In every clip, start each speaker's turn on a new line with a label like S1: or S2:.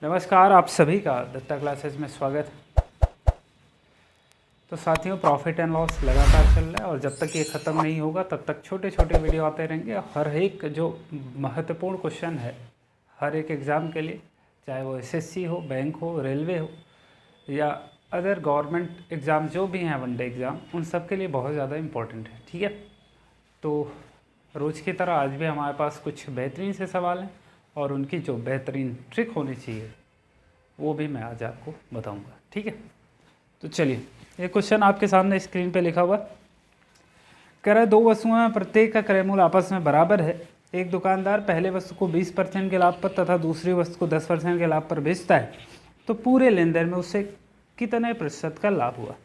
S1: नमस्कार, आप सभी का दत्ता क्लासेस में स्वागत है। तो साथियों, प्रॉफिट एंड लॉस लगातार चल रहा है और जब तक ये ख़त्म नहीं होगा तब तक छोटे छोटे वीडियो आते रहेंगे। हर एक जो महत्वपूर्ण क्वेश्चन है हर एक एग्ज़ाम के लिए, चाहे वो एसएससी हो, बैंक हो, रेलवे हो या अदर गवर्नमेंट एग्ज़ाम जो भी हैं, वनडे एग्ज़ाम, उन सब के लिए बहुत ज़्यादा इम्पोर्टेंट है। ठीक है, तो रोज़ की तरह आज भी हमारे पास कुछ बेहतरीन से सवाल हैं और उनकी जो बेहतरीन ट्रिक होनी चाहिए वो भी मैं आज आपको बताऊंगा। ठीक है, तो चलिए, ये क्वेश्चन आपके सामने स्क्रीन पे लिखा हुआ कह रहा है, दो वस्तुएं हैं, प्रत्येक का क्रय मूल्य आपस में बराबर है। एक दुकानदार पहले वस्तु को 20% के लाभ पर तथा दूसरी वस्तु को 10% के लाभ पर बेचता है, तो पूरे लेन देन में उससे कितने प्रतिशत का लाभ हुआ।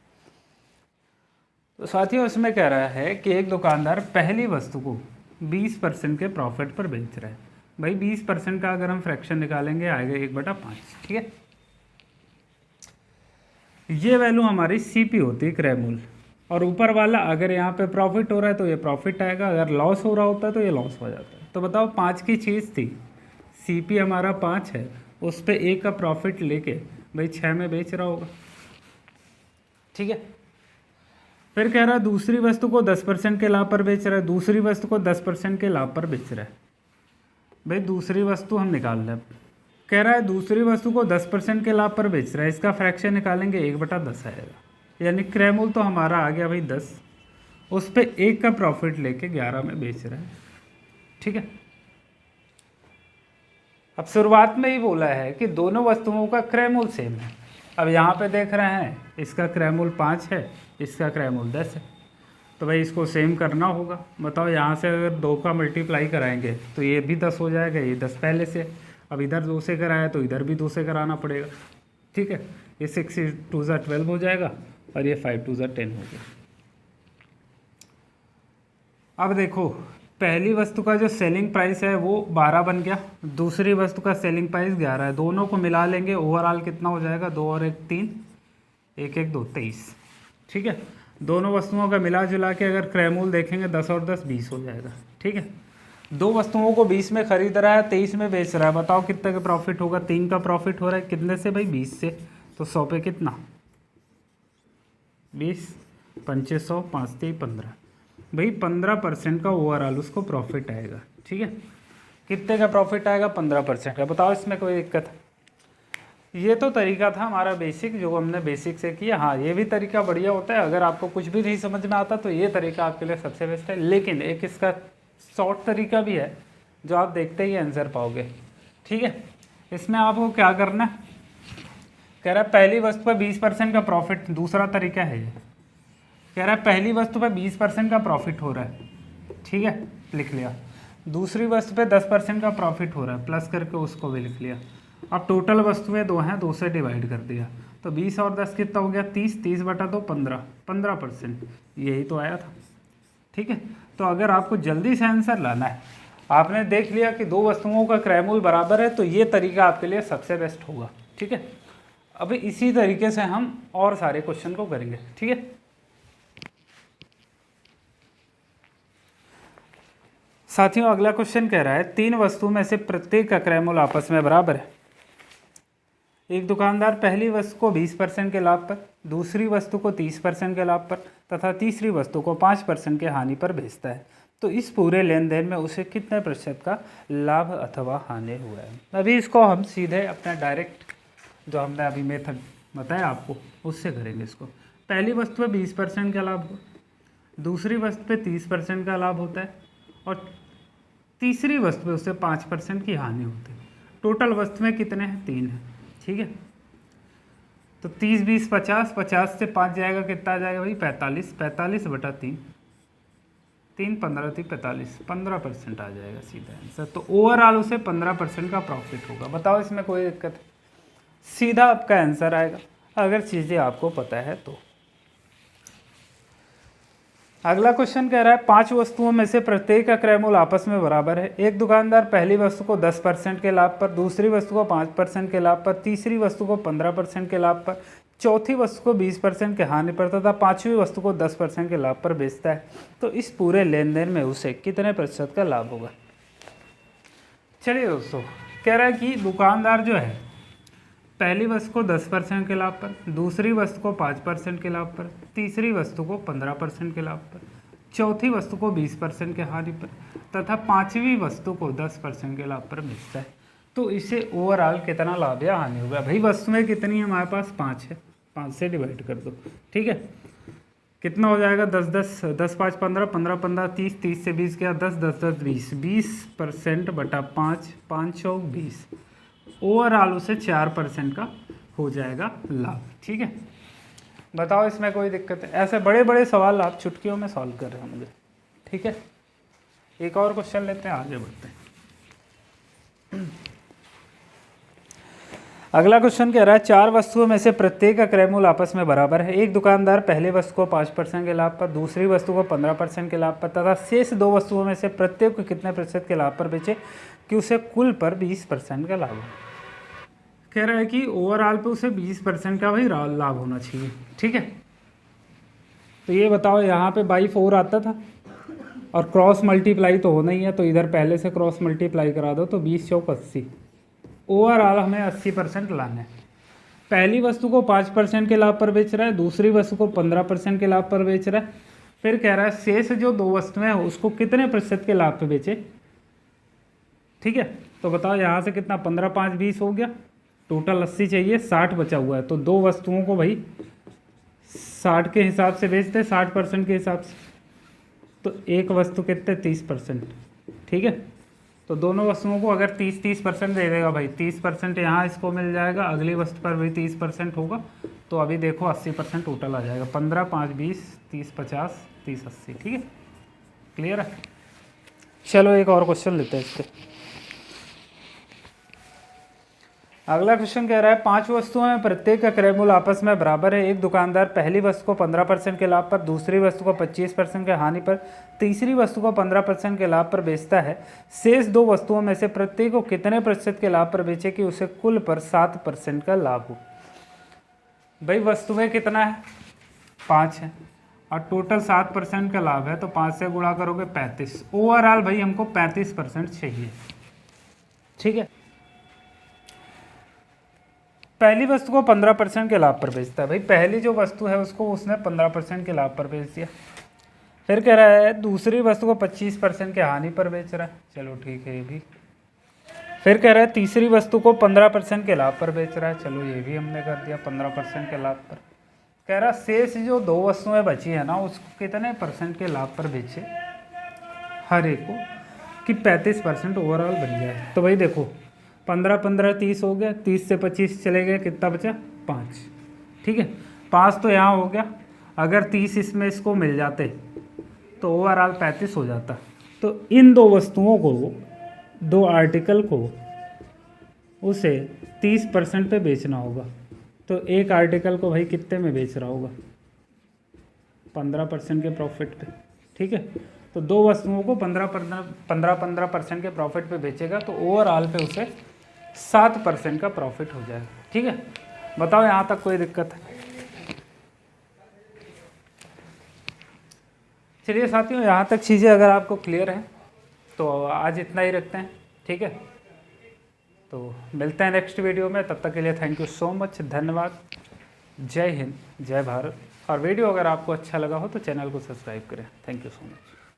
S1: तो साथियों, इसमें कह रहा है कि एक दुकानदार पहली वस्तु को 20% के प्रॉफिट पर बेच रहा है। भाई 20% का अगर हम फ्रैक्शन निकालेंगे आएगा 1/5। ठीक है, ये वैल्यू हमारी सीपी होती है, क्रय मूल्य, और ऊपर वाला अगर यहाँ पे प्रॉफिट हो रहा है तो ये प्रॉफिट आएगा, अगर लॉस हो रहा होता है तो ये लॉस हो जाता है। तो बताओ, 5 की चीज़ थी, सीपी हमारा 5 है, उस पर 1 का प्रॉफिट लेके भाई 6 में बेच रहा होगा। ठीक है, फिर कह रहा है दूसरी वस्तु को 10% के लाभ पर बेच रहा है, दूसरी वस्तु को 10% के लाभ पर बेच रहा है। भाई दूसरी वस्तु हम निकाल रहे हैं, कह रहा है दूसरी वस्तु को 10% के लाभ पर बेच रहा है, इसका फ्रैक्शन निकालेंगे 1/10 आएगा, यानी क्रय मूल्य तो हमारा आ गया भाई 10, उस पर 1 का प्रॉफिट लेके 11 में बेच रहा है। ठीक है, अब शुरुआत में ही बोला है कि दोनों वस्तुओं का क्रय मूल्य सेम है। अब यहाँ पे देख रहे हैं इसका क्रय मूल्य 5 है, इसका क्रय मूल्य 10 है, तो भाई इसको सेम करना होगा। बताओ, यहाँ से अगर 2 का मल्टीप्लाई कराएंगे तो ये भी 10 हो जाएगा, ये 10 पहले से, अब इधर 2 से कराया तो इधर भी 2 से कराना पड़ेगा। ठीक है, ये 6 × 2 = 12 हो जाएगा और ये 5 × 2 = 10 हो गया। अब देखो, पहली वस्तु का जो सेलिंग प्राइस है वो 12 बन गया, दूसरी वस्तु का सेलिंग प्राइस 11 है, दोनों को मिला लेंगे ओवरऑल कितना हो जाएगा, 2 और 1 3, 1 1 2 23। ठीक है, दोनों वस्तुओं का मिला जुला के अगर क्रय मूल्य देखेंगे 10 और 10 20 हो जाएगा। ठीक है, दो वस्तुओं को 20 में खरीद रहा है, 23 में बेच रहा है, बताओ कितने का प्रॉफिट होगा। 3 का प्रॉफिट हो रहा है, कितने से भाई, 20 से, तो 100 पे कितना, 20, 2500, 5 3 15, भाई 15% का ओवरऑल उसको प्रॉफिट आएगा। ठीक है, कितने का प्रॉफिट आएगा, 15% का। बताओ, इसमें कोई दिक्कत है? ये तो तरीका था हमारा बेसिक, जो हमने बेसिक से किया। हाँ, ये भी तरीका बढ़िया होता है, अगर आपको कुछ भी नहीं समझ में आता तो ये तरीका आपके लिए सबसे बेस्ट है। लेकिन एक इसका शॉर्ट तरीका भी है जो आप देखते ही आंसर पाओगे। ठीक है, इसमें आपको क्या करना है, कह रहा है पहली वस्तु पर 20% का प्रॉफिट, दूसरा तरीका है ये, कह रहा है पहली वस्तु पर 20% का प्रॉफिट हो रहा है। ठीक है, लिख लिया। दूसरी वस्तु पे 10% का प्रॉफिट हो रहा है, प्लस करके उसको भी लिख लिया। अब टोटल वस्तुएं 2 हैं, 2 से डिवाइड कर दिया, तो 20 और 10 कितना हो गया, 30, 30/2 15, 15%, यही तो आया था। ठीक है, तो अगर आपको जल्दी से आंसर लाना है, आपने देख लिया कि दो वस्तुओं का क्रय मूल्य बराबर है, तो ये तरीका आपके लिए सबसे बेस्ट होगा। ठीक है, अभी इसी तरीके से हम और सारे क्वेश्चन को करेंगे। ठीक है, साथियों, अगला क्वेश्चन कह रहा है, 3 वस्तु में से प्रत्येक का क्रय मूल्य आपस में बराबर है। एक दुकानदार पहली वस्तु को 20% के लाभ पर, दूसरी वस्तु को 30% के लाभ पर तथा तीसरी वस्तु को 5% के हानि पर बेचता है, तो इस पूरे लेन देन में उसे कितने प्रतिशत का लाभ अथवा हानि हुआ है। अभी इसको हम सीधे अपना डायरेक्ट जो हमने अभी मेथड बताया आपको उससे करेंगे। इसको पहली वस्तु पे 20% का लाभ हो, दूसरी वस्तु पे 30% का लाभ होता है और तीसरी वस्तु पे उससे 5% की हानि होती है। टोटल वस्तुएं कितने हैं, 3 हैं। ठीक है, तो 30 20 50, 50 से 5 जाएगा, कितना आ जाएगा भाई, 45, 45/3, 3 15 3 45, 15% आ जाएगा सीधा आंसर। तो ओवरऑल उसे 15% का प्रॉफिट होगा। बताओ, इसमें कोई दिक्कत है? सीधा आपका आंसर आएगा अगर चीज़ें आपको पता है तो। अगला क्वेश्चन कह रहा है, 5 वस्तुओं में से प्रत्येक का क्रय मूल्य आपस में बराबर है। एक दुकानदार पहली वस्तु को 10% के लाभ पर, दूसरी वस्तु को 5% के लाभ पर, तीसरी वस्तु को 15% के लाभ पर, चौथी वस्तु को 20% के हानि पर तथा 5वीं वस्तु को 10% के लाभ पर बेचता है, तो इस पूरे लेन देन में उसे कितने प्रतिशत का लाभ होगा। चलिए दोस्तों, कह रहा है कि दुकानदार जो है पहली वस्तु को 10% के लाभ पर, दूसरी वस्तु को 5% के लाभ पर, तीसरी वस्तु को 15% के लाभ पर, चौथी वस्तु को 20% के हानि पर तथा पांचवी वस्तु को 10% के लाभ पर बेचता है, तो इसे ओवरऑल कितना लाभ या हानि होगा। भाई वस्तुएं कितनी है हमारे पास, 5 है, 5 से डिवाइड कर दो, ठीक है। कितना हो जाएगा, 10 10 10 5 15 15 15 30 30 से 20 गया 10 10 10 20 20% बटा 5 5 चौक 20, ओवरऑल उसे 4% का हो जाएगा लाभ, ठीक है। बताओ इसमें कोई दिक्कत है? ऐसे बड़े बड़े सवाल आप चुटकियों में सॉल्व कर रहे हैं मुझे, ठीक है। एक और क्वेश्चन लेते हैं, आगे बढ़ते हैं। अगला क्वेश्चन कह रहा है 4 वस्तुओं में से प्रत्येक का क्रय मूल्य आपस में बराबर है। एक दुकानदार पहले वस्तु को 5% के लाभ पर, दूसरी वस्तु को 15% के लाभ पर तथा शेष 2 वस्तुओं में से प्रत्येक को कितने प्रतिशत के लाभ पर बेचे कि उसे कुल पर 20% का लाभ हो। कह रहा है कि ओवरऑल पे उसे 20% का भाई लाभ होना चाहिए, ठीक है। तो ये बताओ, यहाँ पे बाई 4 आता था और क्रॉस मल्टीप्लाई तो होना ही है, तो इधर पहले से क्रॉस मल्टीप्लाई करा दो, तो 20 चौक 80, ओवरऑल हमें 80% लाना है। पहली वस्तु को 5% के लाभ पर बेच रहा है, दूसरी वस्तु को 15% के लाभ पर बेच रहा है, फिर कह रहा है शेष जो 2 वस्तुएं हैं उसको कितने प्रतिशत के लाभ पर बेचे, ठीक है। तो बताओ यहाँ से कितना, 15 5 20 हो गया, टोटल 80 चाहिए, 60 बचा हुआ है, तो 2 वस्तुओं को भाई 60 के हिसाब से बेचते, 60% के हिसाब से, तो एक वस्तु कितने 30%, ठीक है। तो दोनों वस्तुओं को अगर 30% दे देगा भाई, 30% यहाँ इसको मिल जाएगा, अगली वस्तु पर भी 30% होगा, तो अभी देखो 80% टोटल आ जाएगा। 15 5 20 30 50 30 80, ठीक है, क्लियर है। चलो एक और क्वेश्चन लेते हैं इसके। अगला क्वेश्चन कह रहा है 5 वस्तुओं में प्रत्येक का क्रय मूल्य आपस में बराबर है। एक दुकानदार पहली वस्तु को 15% के लाभ पर, दूसरी वस्तु को 25% के हानि पर, तीसरी वस्तु को 15% के लाभ पर बेचता है। शेष 2 वस्तुओं में से प्रत्येक को कितने प्रतिशत के लाभ पर बेचे कि उसे कुल पर 7% का लाभ हो। भाई वस्तुएं कितना है, 5 है और टोटल 7% का लाभ है, तो 5 से गुणा करोगे 35, ओवरऑल भाई हमको 35% चाहिए, ठीक है। पहली वस्तु को 15% के लाभ पर बेचता है, भाई पहली जो वस्तु है उसको उसने 15% के लाभ पर बेच दिया। फिर कह रहा है दूसरी वस्तु को 25% के हानि पर बेच रहा है, चलो ठीक है ये भी। फिर कह रहा है तीसरी वस्तु को 15% के लाभ पर बेच रहा है, चलो ये भी हमने कर दिया 15% के लाभ पर। कह रहा शेष जो 2 वस्तुएं बची है ना उसको कितने % के लाभ पर बेचे हर एक को कि 35% ओवरऑल बन जाए। तो भाई देखो 15 15 30 हो गया, 30 से 25 चले गए, कितना बचा 5, ठीक है। 5 तो यहाँ हो गया, अगर 30 इसमें इसको मिल जाते तो ओवरऑल 35 हो जाता। तो इन 2 वस्तुओं को, 2 आर्टिकल को उसे 30% पे बेचना होगा। तो एक आर्टिकल को भाई कितने में बेच रहा होगा, 15% के प्रॉफिट पे, ठीक है। तो 2 वस्तुओं को 15% के प्रॉफिट पे बेचेगा, तो ओवरऑल पे उसे 7% का प्रॉफिट हो जाएगा, ठीक है। बताओ यहाँ तक कोई दिक्कत है? चलिए साथियों, यहाँ तक चीज़ें अगर आपको क्लियर हैं तो आज इतना ही रखते हैं, ठीक है। तो मिलते हैं नेक्स्ट वीडियो में, तब तक के लिए थैंक यू सो मच, धन्यवाद, जय हिंद, जय भारत। और वीडियो अगर आपको अच्छा लगा हो तो चैनल को सब्सक्राइब करें। Thank you so much.